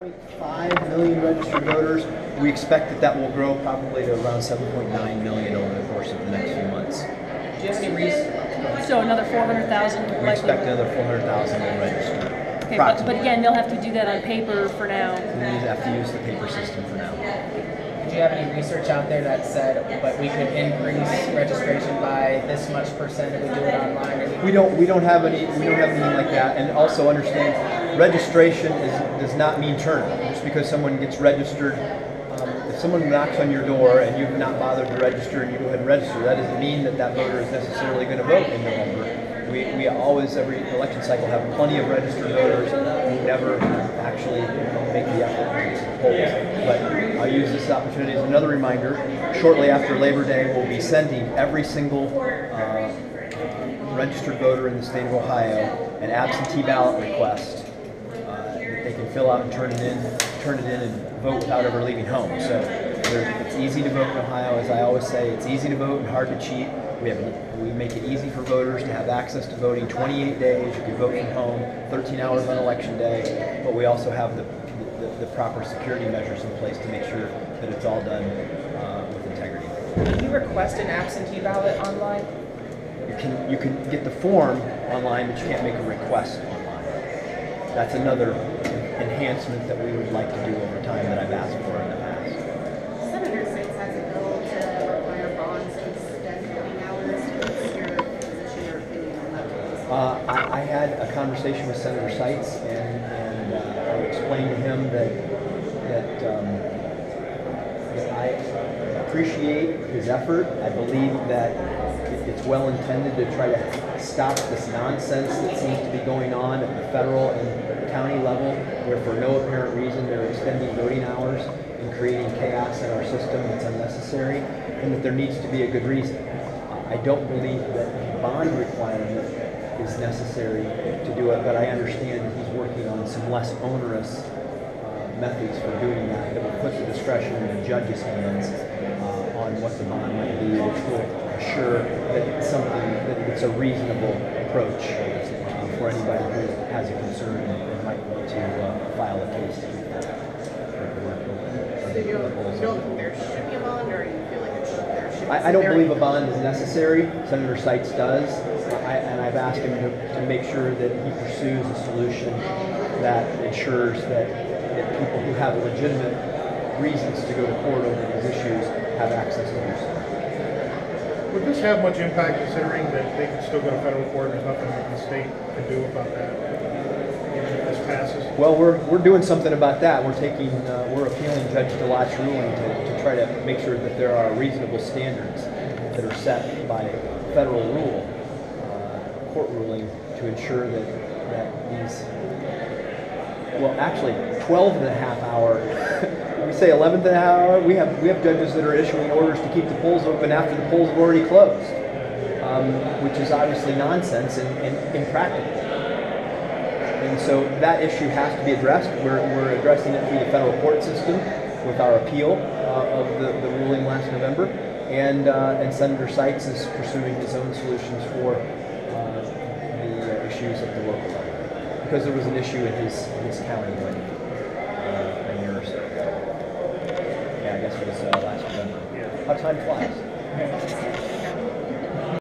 5 million registered voters. We expect that that will grow probably to around 7.9 million over the course of the next few months. Do you have any reason? So another 400,000 We likely. expect another 400,000 will register. Okay, but again, they'll have to do that on paper for now. We have to use the paper system for now. Did you have any research out there that said, but we could increase registration by this much percent if we do it online? Or We don't have anything like that. And also understand, registration does not mean turnout. Just because someone gets registered, if someone knocks on your door and you've not bothered to register and you go ahead and register, that doesn't mean that that voter is necessarily going to vote in November. We always, every election cycle, have plenty of registered voters who never actually make the effort to polls. But I'll use this opportunity as another reminder. Shortly after Labor Day, we'll be sending every single registered voter in the state of Ohio an absentee ballot request that they can fill out and turn it in and vote without ever leaving home. So it's easy to vote in Ohio. As I always say, it's easy to vote and hard to cheat. We make it easy for voters to have access to voting 28 days. You can vote from home 13 hours on election day, but we also have the proper security measures in place to make sure that it's all done with integrity. Can you request an absentee ballot online? You can get the form online, but you can't make a request online. That's another enhancement that we would like to do over time that I've asked for in the past. Senator Six has a bill to require bonds to extend voting hours. What's your position or opinion on that? I had a conversation with Senator Seitz, and I explained to him that I appreciate his effort. I believe that it's well intended to try to stop this nonsense that seems to be going on at the federal and county level, where for no apparent reason they're extending voting hours and creating chaos in our system that's unnecessary, and that there needs to be a good reason. I don't believe that a bond requirement is necessary to do it, but I understand that he's working on some less onerous methods for doing that will put the discretion in the judge's hands on what the bond might be, which will assure that it's a reasonable approach for anybody who has a concern and might want to file a case. So you don't think there should be a bond, or you feel like there should be? I don't believe a bond is necessary. Senator Seitz does, and I've asked him to make sure that he pursues a solution that ensures that people who have legitimate reasons to go to court over these issues have access to do so. Would this have much impact, considering that they can still go to federal court and there's nothing that the state can do about that, even if this passes? Well, we're doing something about that. We're appealing Judge DeLotte's ruling to try to make sure that there are reasonable standards that are set by federal rule, court ruling, to ensure that these, well, actually 12 and a half hour, we say 11th and a half hour, we have judges that are issuing orders to keep the polls open after the polls have already closed, which is obviously nonsense and impractical. And so that issue has to be addressed. We're addressing it through the federal court system with our appeal of the ruling last November, and Senator Seitz is pursuing his own solutions for the issues at the local level, because there was an issue in his county a year or so ago. Yeah, I guess it was last November. How time flies.